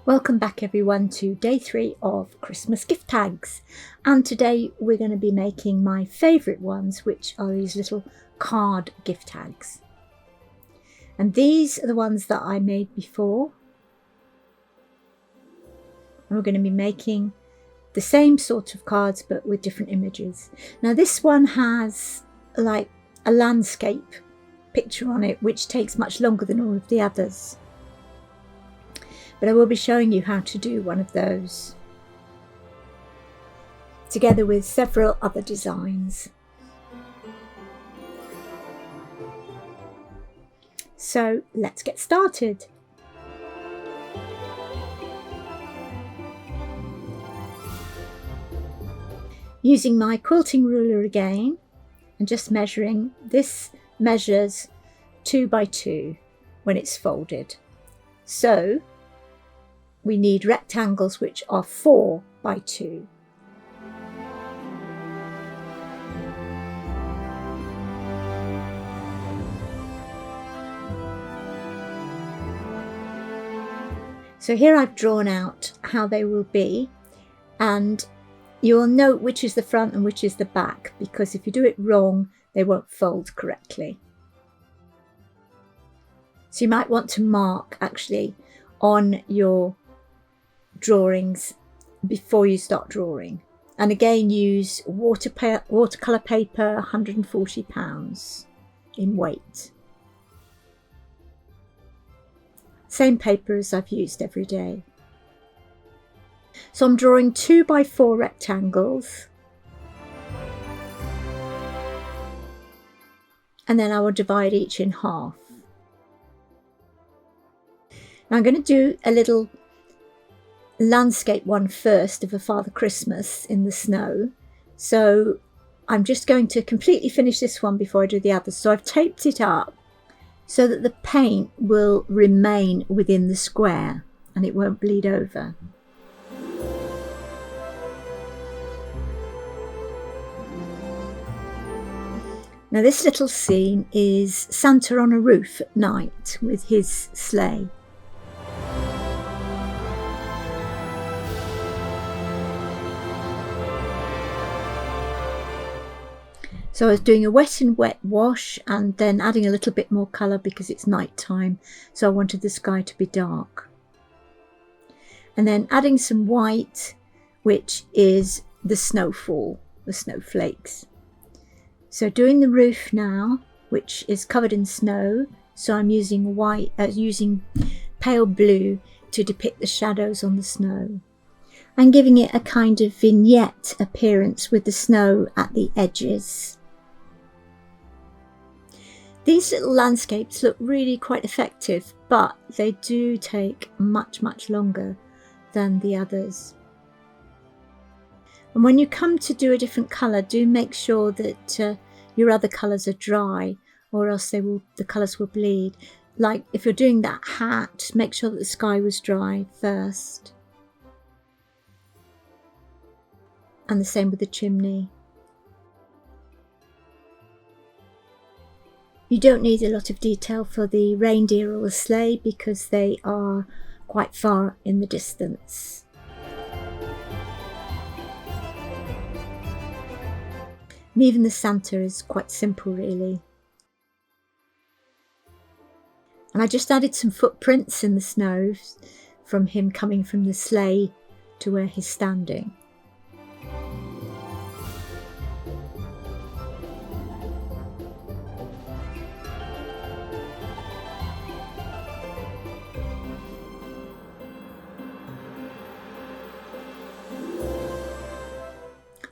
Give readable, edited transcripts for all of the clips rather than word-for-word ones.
Welcome back everyone to day 3 of Christmas gift tags, and today we're going to be making my favourite ones, which are these little card gift tags. And these are the ones that I made before, and we're going to be making the same sort of cards but with different images. Now this one has like a landscape picture on it, which takes much longer than all of the others. But I will be showing you how to do one of those, together with several other designs. So let's get started. Using my quilting ruler again, and just measuring, this measures 2 by 2 when it's folded. So we need rectangles which are 4 by 2. So here I've drawn out how they will be, and you'll note which is the front and which is the back, because if you do it wrong they won't fold correctly. So you might want to mark actually on your drawings before you start drawing, and again use watercolour paper, 140 pounds in weight, same paper as I've used every day. So I'm drawing 2 by 4 rectangles, and then I will divide each in half. Now I'm going to do a little landscape one first of a Father Christmas in the snow, so I'm just going to completely finish this one before I do the others. So I've taped it up so that the paint will remain within the square and it won't bleed over. Now this little scene is Santa on a roof at night with his sleigh. So I was doing a wet and wet wash and then adding a little bit more colour because it's night time, so I wanted the sky to be dark. And then adding some white, which is the snowfall, the snowflakes. So doing the roof now, which is covered in snow, so I'm using white, using pale blue to depict the shadows on the snow, and giving it a kind of vignette appearance with the snow at the edges. These little landscapes look really quite effective, but they do take much longer than the others. And when you come to do a different colour, do make sure that your other colours are dry, or else the colours will bleed. Like if you're doing that hat, make sure that the sky was dry first. And the same with the chimney. You don't need a lot of detail for the reindeer or the sleigh because they are quite far in the distance. And even the Santa is quite simple really. And I just added some footprints in the snow from him coming from the sleigh to where he's standing.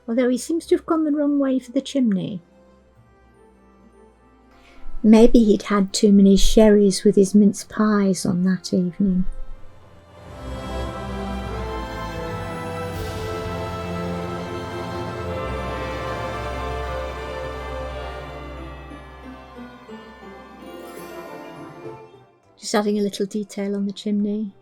Although he seems to have gone the wrong way for the chimney. Maybe he'd had too many sherries with his mince pies on that evening. Just adding a little detail on the chimney.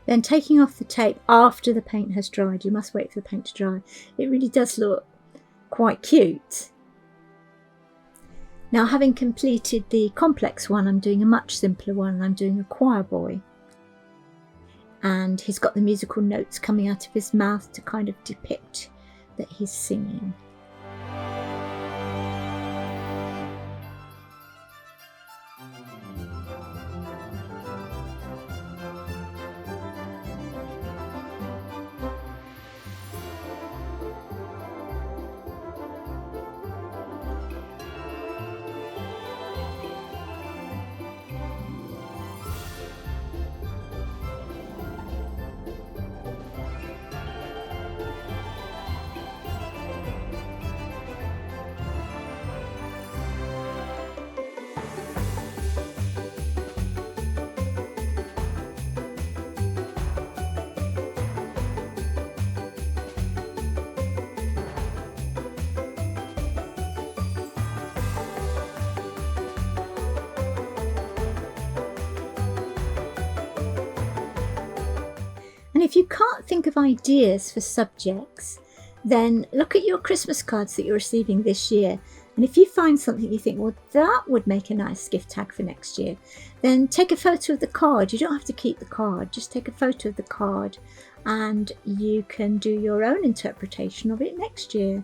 Then taking off the tape after the paint has dried. You must wait for the paint to dry. It really does look quite cute. Now, having completed the complex one, I'm doing a much simpler one. I'm doing a choir boy. And he's got the musical notes coming out of his mouth to kind of depict that he's singing. And if you can't think of ideas for subjects, then look at your Christmas cards that you're receiving this year. And if you find something you think, well, that would make a nice gift tag for next year, then take a photo of the card. You don't have to keep the card, just take a photo of the card and you can do your own interpretation of it next year.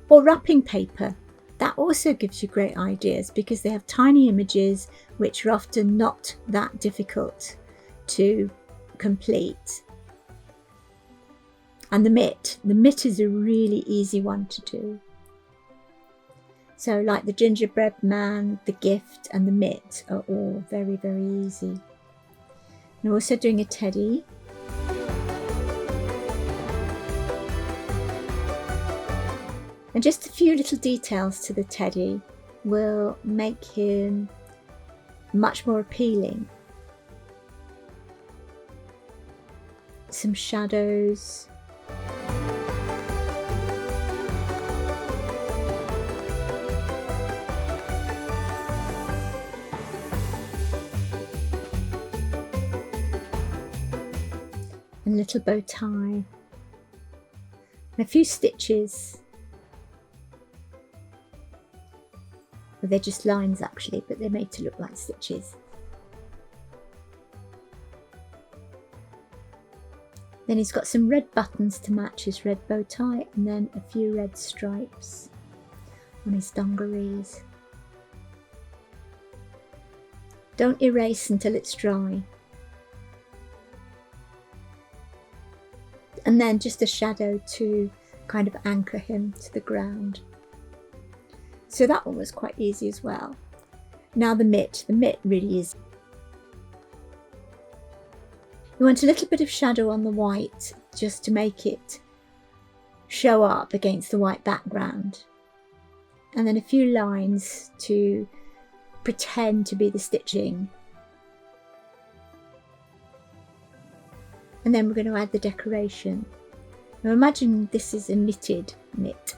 Or wrapping paper. That also gives you great ideas because they have tiny images which are often not that difficult to complete. And the mitt is a really easy one to do. So like the gingerbread man, the gift and the mitt are all very, very easy. I'm also doing a teddy. And just a few little details to the teddy will make him much more appealing. Some shadows. And a little bow tie. And a few stitches. Well, they're just lines actually, but they're made to look like stitches. Then he's got some red buttons to match his red bow tie, and then a few red stripes on his dungarees. Don't erase until it's dry. And then just a shadow to kind of anchor him to the ground. So that one was quite easy as well. Now the mitt really is. You want a little bit of shadow on the white just to make it show up against the white background. And then a few lines to pretend to be the stitching. And then we're going to add the decoration. Now imagine this is a knitted mitt.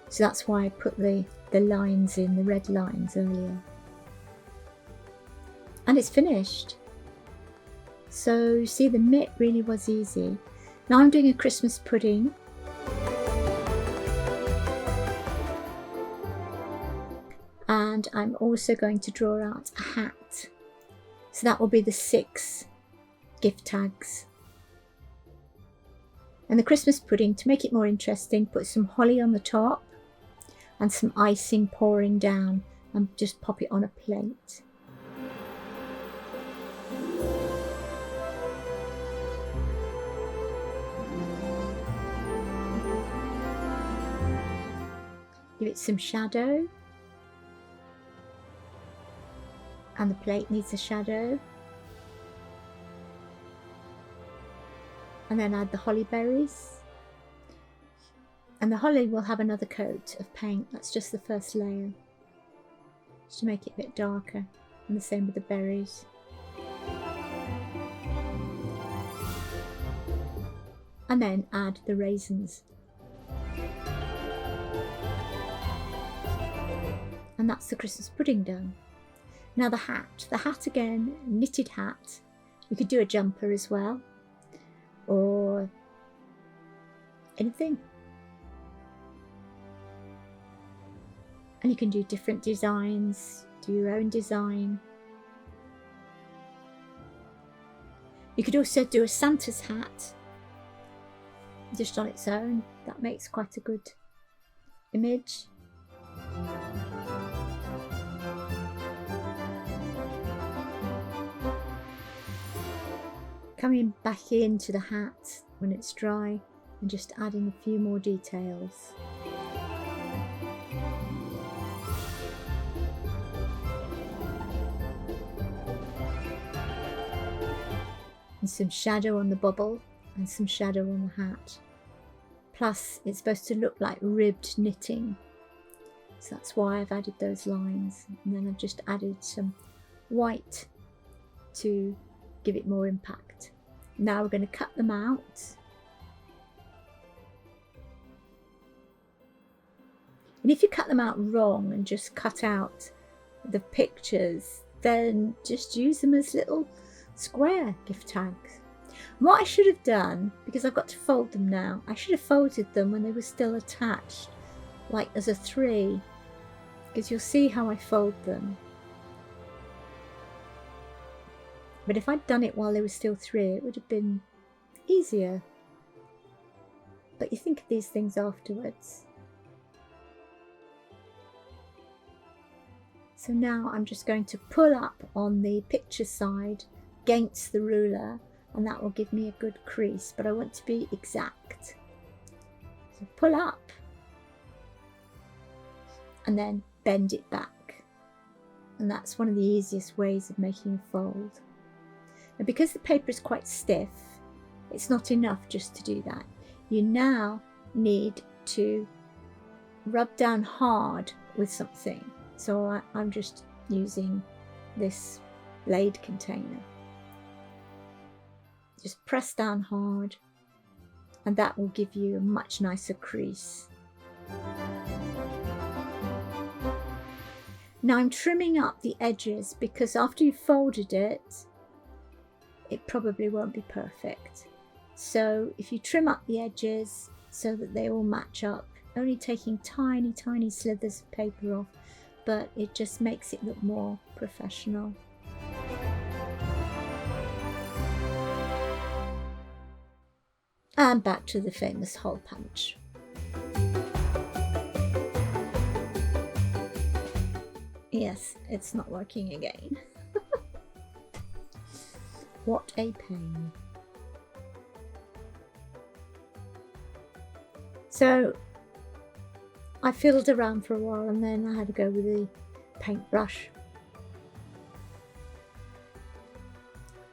So that's why I put the lines in, the red lines earlier. And it's finished. So you see, the mitt really was easy. Now I'm doing a Christmas pudding. And I'm also going to draw out a hat. So that will be the 6 gift tags. And the Christmas pudding, to make it more interesting, put some holly on the top and some icing pouring down, and just pop it on a plate. Give it some shadow. And the plate needs a shadow. And then add the holly berries. And the holly will have another coat of paint. That's just the first layer, just to make it a bit darker. And the same with the berries. And then add the raisins. And that's the Christmas pudding done. Now the hat again, knitted hat. You could do a jumper as well, or anything. And you can do different designs, do your own design. You could also do a Santa's hat just on its own. That makes quite a good image. Coming back into the hat when it's dry and just adding a few more details. And some shadow on the bubble and some shadow on the hat. Plus it's supposed to look like ribbed knitting, so that's why I've added those lines, and then I've just added some white to give it more impact. Now we're going to cut them out. And if you cut them out wrong and just cut out the pictures, then just use them as little square gift tags. What I should have done, because I've got to fold them now, I should have folded them when they were still attached, like as a 3, because you'll see how I fold them. But if I'd done it while they were still 3, it would have been easier. But you think of these things afterwards. So now I'm just going to pull up on the picture side against the ruler, and that will give me a good crease, but I want to be exact. So pull up and then bend it back. And that's one of the easiest ways of making a fold. And because the paper is quite stiff, it's not enough just to do that. You now need to rub down hard with something. So I'm just using this Blade container. Just press down hard, and that will give you a much nicer crease. Now I'm trimming up the edges because after you've folded it, it probably won't be perfect. So if you trim up the edges so that they all match up, only taking tiny, tiny slithers of paper off, but it just makes it look more professional. And back to the famous hole punch. Yes, it's not working again. What a pain. So I fiddled around for a while, and then I had to go with the paintbrush.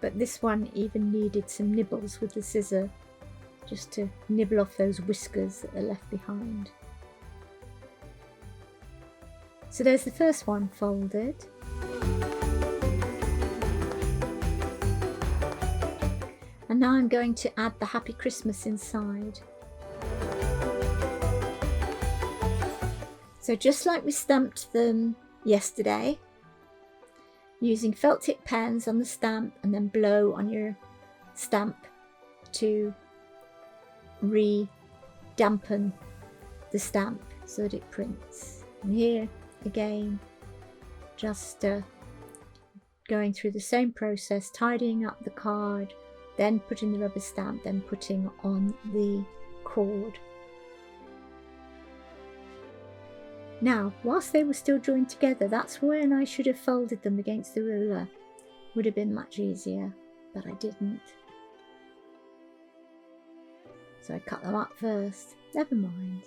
But this one even needed some nibbles with the scissor, just to nibble off those whiskers that are left behind. So there's the first one folded. And now I'm going to add the Happy Christmas inside. So just like we stamped them yesterday, using felt tip pens on the stamp and then blow on your stamp to re-dampen the stamp so that it prints. And here again, just going through the same process, tidying up the card, then putting the rubber stamp, then putting on the cord. Now, whilst they were still joined together, that's when I should have folded them against the ruler. Would have been much easier, but I didn't. So I cut them up first. Never mind.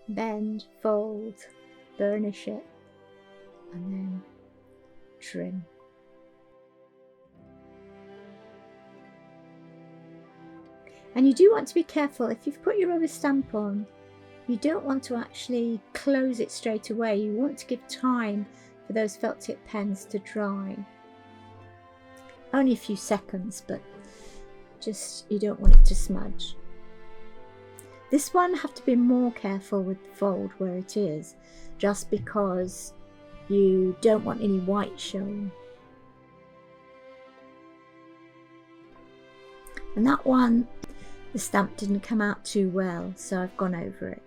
Bend, fold, burnish it, and then trim. And you do want to be careful if you've put your rubber stamp on, you don't want to actually close it straight away. You want to give time for those felt tip pens to dry. Only a few seconds, but just you don't want it to smudge. This one I have to be more careful with the fold where it is, just because you don't want any white showing. And that one, the stamp didn't come out too well, so I've gone over it.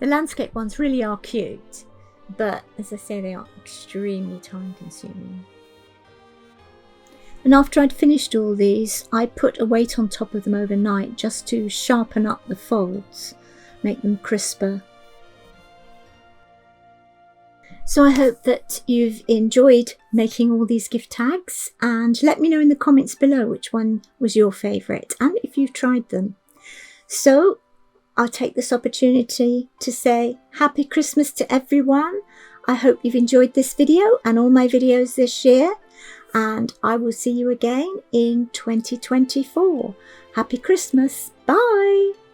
The landscape ones really are cute, but as I say, they are extremely time consuming. And after I'd finished all these, I put a weight on top of them overnight just to sharpen up the folds, make them crisper. So I hope that you've enjoyed making all these gift tags, and let me know in the comments below which one was your favourite and if you've tried them. So I'll take this opportunity to say Happy Christmas to everyone. I hope you've enjoyed this video and all my videos this year, and I will see you again in 2024. Happy Christmas. Bye.